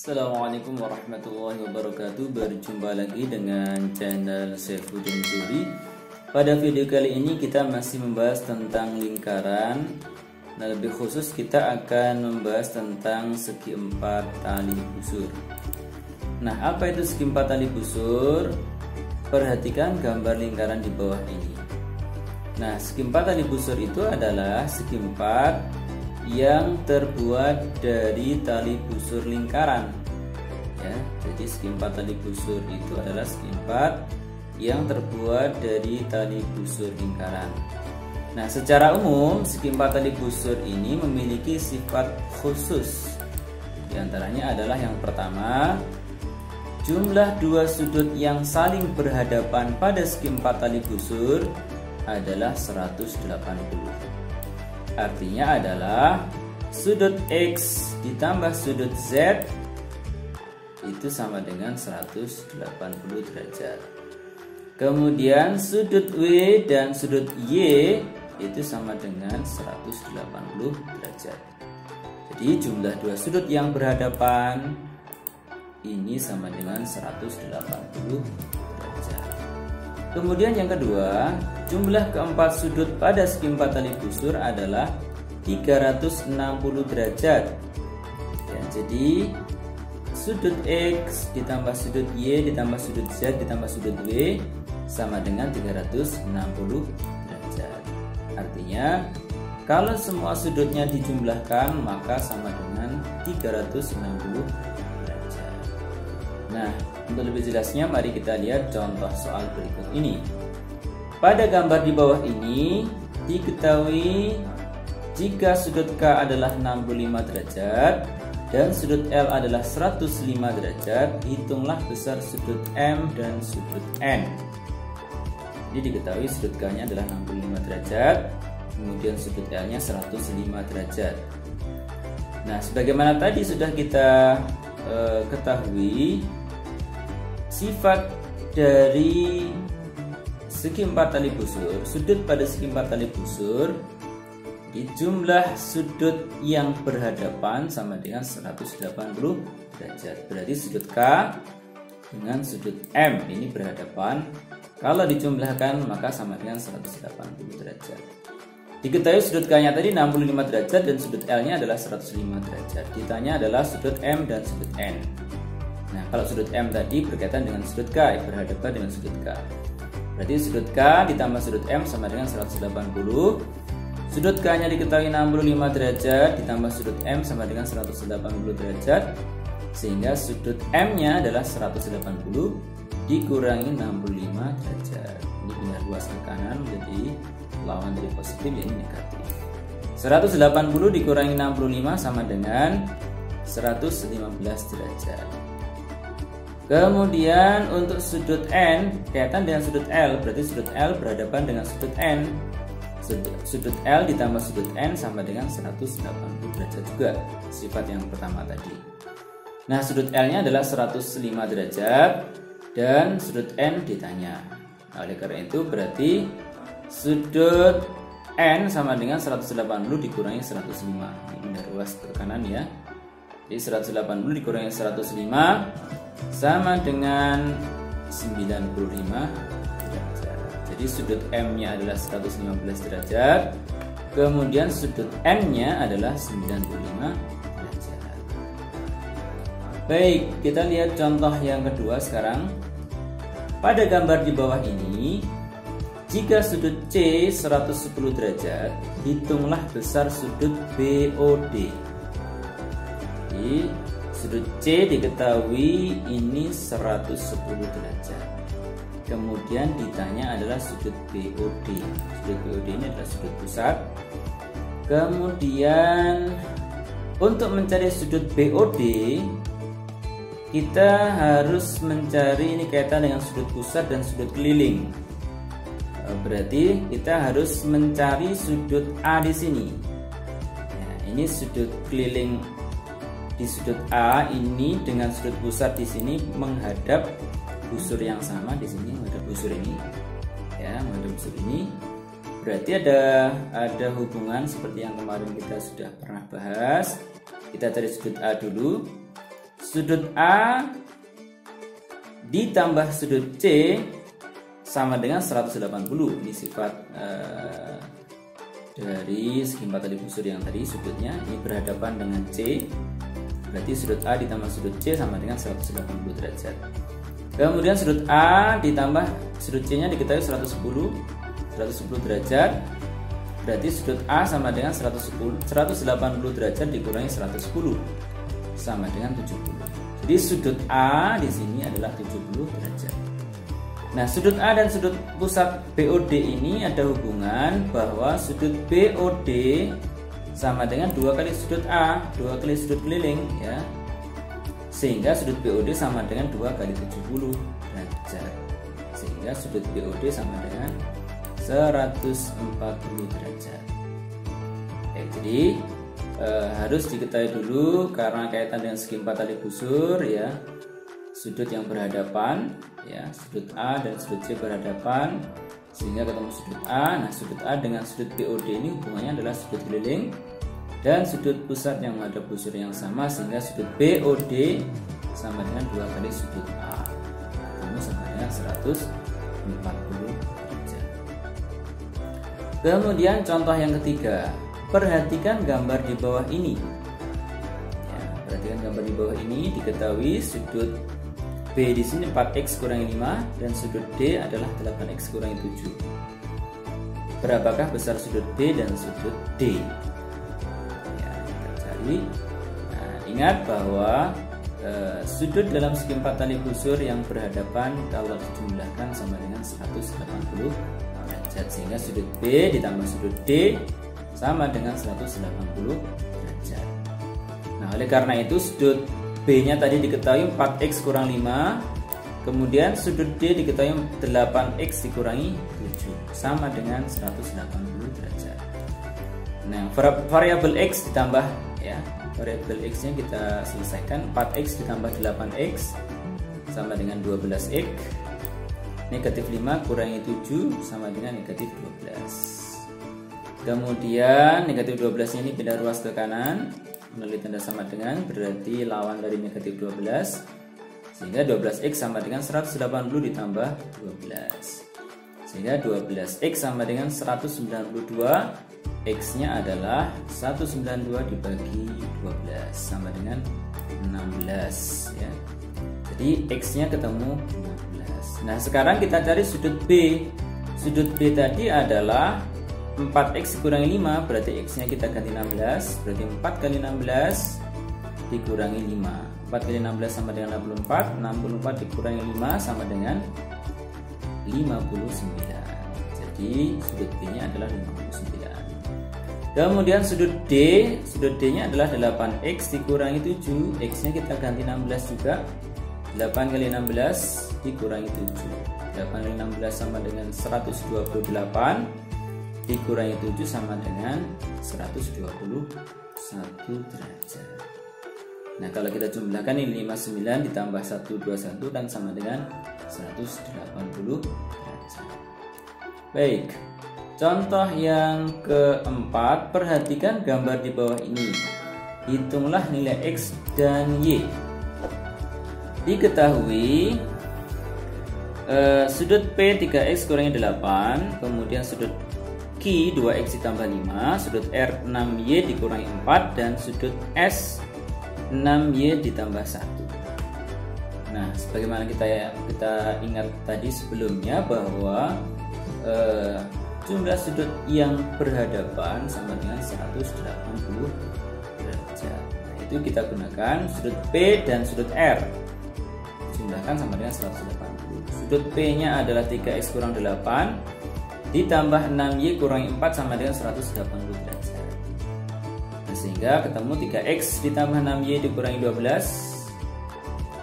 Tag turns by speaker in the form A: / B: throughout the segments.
A: Assalamualaikum warahmatullahi wabarakatuh. Berjumpa lagi dengan channel Saifuddin Zuhri. Pada video kali ini kita masih membahas tentang lingkaran. Nah, lebih khusus kita akan membahas tentang segi empat tali busur. Nah, apa itu segi empat tali busur? Perhatikan gambar lingkaran di bawah ini. Nah, segi empat tali busur itu adalah segi empat yang terbuat dari tali busur lingkaran, ya. Jadi segi empat tali busur itu adalah segi empat yang terbuat dari tali busur lingkaran. Nah, secara umum segi empat tali busur ini memiliki sifat khusus. Di antaranya adalah yang pertama, jumlah dua sudut yang saling berhadapan pada segi empat tali busur adalah 180. Artinya adalah sudut X ditambah sudut Z itu sama dengan 180 derajat. Kemudian sudut W dan sudut Y itu sama dengan 180 derajat. Jadi jumlah dua sudut yang berhadapan ini sama dengan 180 derajat. Kemudian yang kedua, jumlah keempat sudut pada segi empat tali busur adalah 360 derajat. Ya, jadi sudut X ditambah sudut Y ditambah sudut Z ditambah sudut W sama dengan 360 derajat. Artinya kalau semua sudutnya dijumlahkan maka sama dengan 360 derajat. Nah, untuk lebih jelasnya mari kita lihat contoh soal berikut ini. Pada gambar di bawah ini diketahui jika sudut K adalah 65 derajat dan sudut L adalah 105 derajat, hitunglah besar sudut M dan sudut N. Jadi diketahui sudut K-nya adalah 65 derajat, kemudian sudut L-nya 105 derajat. Nah, sebagaimana tadi sudah kita ketahui, sifat dari segi empat tali busur, sudut pada segi empat tali busur, di jumlah sudut yang berhadapan sama dengan 180 derajat. Berarti sudut K dengan sudut M ini berhadapan. Kalau dijumlahkan maka sama dengan 180 derajat. Diketahui sudut K-nya tadi 65 derajat dan sudut L-nya adalah 105 derajat. Ditanya adalah sudut M dan sudut N. Nah, kalau sudut M tadi berkaitan dengan sudut K, berhadapan dengan sudut K. Berarti sudut K ditambah sudut M sama dengan 180. Sudut K-nya diketahui 65 derajat ditambah sudut M sama dengan 180 derajat. Sehingga sudut M-nya adalah 180 dikurangi 65 derajat. Ini pindah luas ke kanan, jadi lawan dari positif ini negatif. 180 dikurangi 65 sama dengan 115 derajat. Kemudian untuk sudut N kaitan dengan sudut L, berarti sudut L berhadapan dengan sudut N. Sudut L ditambah sudut N sama dengan 180 derajat juga, sifat yang pertama tadi. Nah, sudut L-nya adalah 105 derajat dan sudut N ditanya. Nah, oleh karena itu berarti sudut N sama dengan 180 dikurangi 105. Ini ruas ke kanan ya. Jadi 180 dikurangi 105 sama dengan 95 derajat. Jadi sudut M-nya adalah 115 derajat, kemudian sudut N-nya adalah 95 derajat. Baik, kita lihat contoh yang kedua sekarang. Pada gambar di bawah ini, jika sudut C 110 derajat, hitunglah besar sudut BOD. Jadi sudut C diketahui ini 110 derajat. Kemudian ditanya adalah sudut BOD. Sudut BOD ini adalah sudut pusat. Kemudian untuk mencari sudut BOD kita harus mencari ini kaitan dengan sudut pusat dan sudut keliling. Berarti kita harus mencari sudut A di sini. Nah, ini sudut keliling di sudut A ini dengan sudut pusat di sini menghadap busur yang sama di sini, menghadap busur ini, ya, menghadap busur ini. Berarti ada hubungan seperti yang kemarin kita sudah pernah bahas. Kita cari sudut A dulu. sudut A ditambah sudut C sama dengan 180. Ini sifat dari segi 4 tali busur yang tadi, sudutnya ini berhadapan dengan C, berarti sudut A ditambah sudut C sama dengan 180 derajat. Kemudian sudut A ditambah sudut C nya diketahui 110 derajat, berarti sudut A sama dengan 180 derajat dikurangi 110 sama dengan 70. Jadi sudut A di sini adalah 70 derajat. Nah, sudut A dan sudut pusat BOD ini ada hubungan bahwa sudut BOD sama dengan 2 kali sudut A, 2 kali sudut keliling ya. Sehingga sudut BOD sama dengan 2 kali 70 derajat. Sehingga sudut BOD sama dengan 140 derajat. Jadi harus diketahui dulu karena kaitan dengan segi 4 tali busur ya. Sudut yang berhadapan ya, sudut A dan sudut C berhadapan sehingga ketemu sudut A. Nah, sudut A dengan sudut BOD ini hubungannya adalah sudut keliling dan sudut pusat yang menghadap busur yang sama sehingga sudut BOD sama dengan 2 kali sudut A. Ketemu sama dengan 140 derajat. Kemudian contoh yang ketiga, perhatikan gambar di bawah ini. Ya, perhatikan gambar di bawah ini, diketahui sudut B di sini 4x kurangi 5 dan sudut D adalah 8x kurangi 7. Berapakah besar sudut B dan sudut D? Ya, kita cari. Nah, ingat bahwa sudut dalam segi 4 tali busur yang berhadapan kalau dijumlahkan sama dengan 180 derajat sehingga sudut B ditambah sudut D sama dengan 180 derajat. Nah, oleh karena itu sudut B-nya tadi diketahui 4x kurang 5, kemudian sudut D diketahui 8x dikurangi 7 sama dengan 180 derajat. Nah, variabel x ditambah ya, variabel x-nya kita selesaikan. 4x ditambah 8x sama dengan 12x. Negatif 5 kurangi 7 sama dengan negatif 12. Kemudian negatif 12 ini pindah ruas ke kanan melalui tanda sama dengan, berarti lawan dari negatif 12 sehingga 12x sama dengan 180 ditambah 12 sehingga 12x sama dengan 192, x nya adalah 192 dibagi 12 sama dengan 16 ya. Jadi x nya ketemu 16. Nah, sekarang kita cari sudut B. Sudut B tadi adalah 4x dikurangi 5, berarti x nya kita ganti 16, berarti 4 kali 16 dikurangi 5. 4 kali 16 sama dengan 64, 64 dikurangi 5 sama dengan 59. Jadi sudut B nya adalah 59. Kemudian sudut D nya adalah 8x dikurangi 7, x nya kita ganti 16 juga. 8 kali 16 dikurangi 7, 8 kali 16 sama dengan 128 dikurangi 7 sama dengan 121 derajat. Nah, kalau kita jumlahkan ini 59 ditambah 121 dan sama dengan 180 derajat. Baik, contoh yang keempat, perhatikan gambar di bawah ini. Hitunglah nilai X dan Y. Diketahui sudut P 3x kurangi 8, kemudian sudut Q 2x ditambah 5, sudut R 6y dikurangi 4, dan sudut S 6y ditambah 1. Nah, sebagaimana kita ingat tadi sebelumnya bahwa jumlah sudut yang berhadapan sama dengan 180 derajat. Nah, itu kita gunakan sudut P dan sudut R. Jumlahkan sama dengan 180. Sudut P nya adalah 3x kurang 8 ditambah 6y kurangi 4 sama dengan 180 derajat. Nah, sehingga ketemu 3x ditambah 6y dikurangi 12.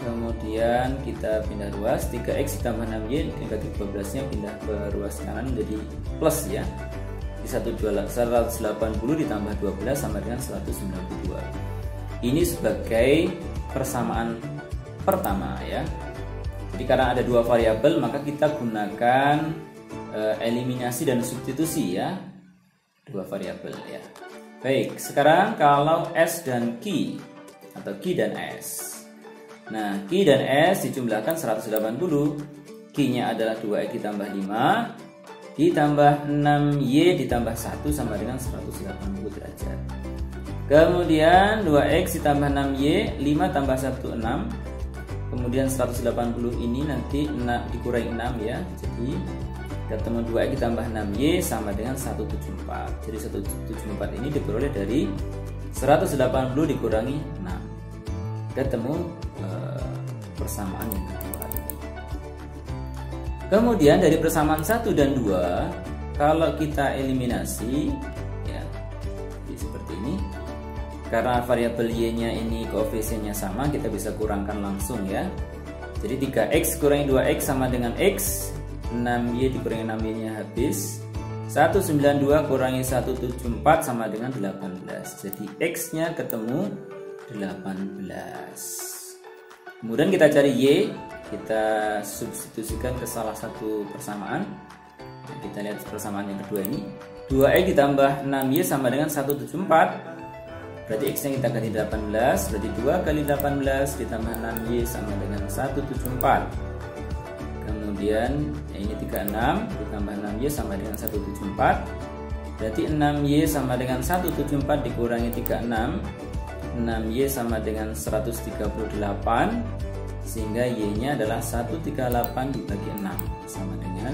A: Kemudian kita pindah ruas, 3x ditambah 6y negatif 12 nya pindah ke ruas kanan menjadi plus ya. Di 180 ditambah 12 sama dengan 192. Ini sebagai persamaan pertama ya. Jadi karena ada dua variabel maka kita gunakan eliminasi dan substitusi ya, dua variabel ya. Baik, sekarang kalau S dan Q atau Q dan S. Nah, Q dan S dijumlahkan 180. Q-nya adalah 2X ditambah 5 ditambah 6Y ditambah 1 sama dengan 180 derajat. Kemudian 2X ditambah 6Y, 5 tambah 1 6. Kemudian 180 ini nanti dikurangi 6 ya. Jadi ketemu 2X ditambah 6Y sama dengan 174. Jadi 174 ini diperoleh dari 180 dikurangi 6. Ketemu persamaan yang kedua. Kemudian dari persamaan 1 dan 2, kalau kita eliminasi ya, seperti ini. Karena variabel Y-nya ini koefisiennya sama, kita bisa kurangkan langsung ya. Jadi 3X kurangi 2X sama dengan X, 6Y dikurangi 6Y-nya habis. 192 kurangi 174 sama dengan 18. Jadi X-nya ketemu 18. Kemudian kita cari Y, kita substitusikan ke salah satu persamaan. Nah, kita lihat persamaan yang kedua ini. 2X ditambah 6Y sama dengan 174. Berarti X-nya kita ganti 18, berarti 2 kali 18 ditambah 6Y sama dengan 174. Kemudian ini 36 ditambah 6Y sama dengan 174. Berarti 6Y sama dengan 174 dikurangi 36. 6Y sama dengan 138, sehingga Y-nya adalah 138 dibagi 6 sama dengan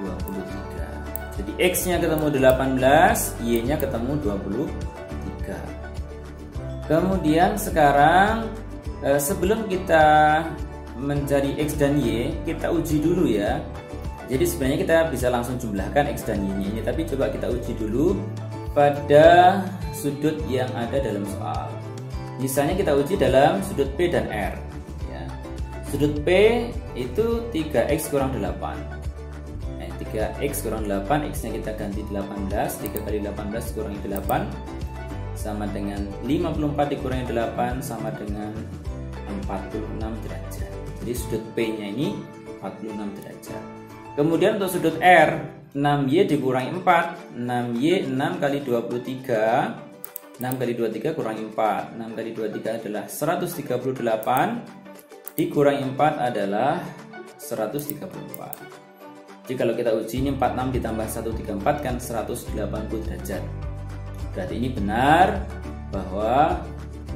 A: 23. Jadi X-nya ketemu 18, Y-nya ketemu 23. Kemudian sekarang sebelum kita mencari X dan Y, kita uji dulu ya. Jadi sebenarnya kita bisa langsung jumlahkan X dan Y-nya ini, tapi coba kita uji dulu pada sudut yang ada dalam soal. Misalnya kita uji dalam sudut P dan R ya. Sudut P itu 3X kurang 8. 3X kurang 8, X-nya kita ganti 18. 3 kali 18 kurangi 8 sama dengan 54 dikurangi 8 sama dengan 46 derajat. Jadi sudut P-nya ini 46 derajat. Kemudian untuk sudut R, 6Y dikurangi 4. 6Y 6 kali 23. 6 kali 23 kurangi 4. 6 kali 23 adalah 138. Dikurangi 4 adalah 134. Jadi kalau kita uji ini 46 ditambah 134 kan 180 derajat. Berarti ini benar bahwa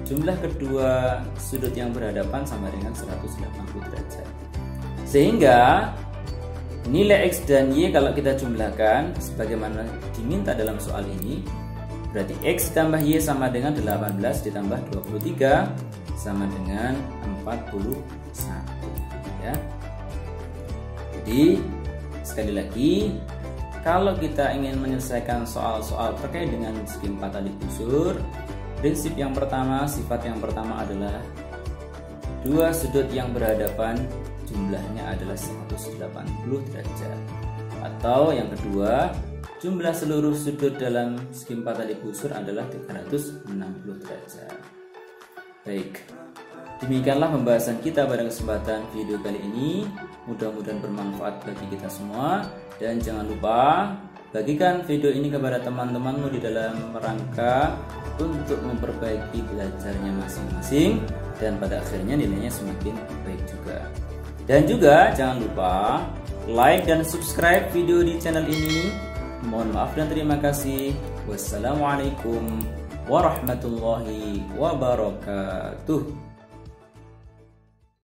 A: jumlah kedua sudut yang berhadapan sama dengan 180 derajat. Sehingga nilai X dan Y kalau kita jumlahkan sebagaimana diminta dalam soal ini, berarti X ditambah Y sama dengan 18 ditambah 23 sama dengan 41 ya. Jadi sekali lagi, kalau kita ingin menyelesaikan soal-soal terkait dengan segi 4 tali busur, prinsip yang pertama, sifat yang pertama adalah dua sudut yang berhadapan jumlahnya adalah 180 derajat. Atau yang kedua, jumlah seluruh sudut dalam segi 4 tali busur adalah 360 derajat. Baik, demikianlah pembahasan kita pada kesempatan video kali ini. Mudah-mudahan bermanfaat bagi kita semua. Dan jangan lupa bagikan video ini kepada teman-temanmu di dalam rangka untuk memperbaiki belajarnya masing-masing, dan pada akhirnya nilainya semakin baik juga. Dan juga jangan lupa like dan subscribe video di channel ini. Mohon maaf dan terima kasih. Wassalamualaikum warahmatullahi wabarakatuh.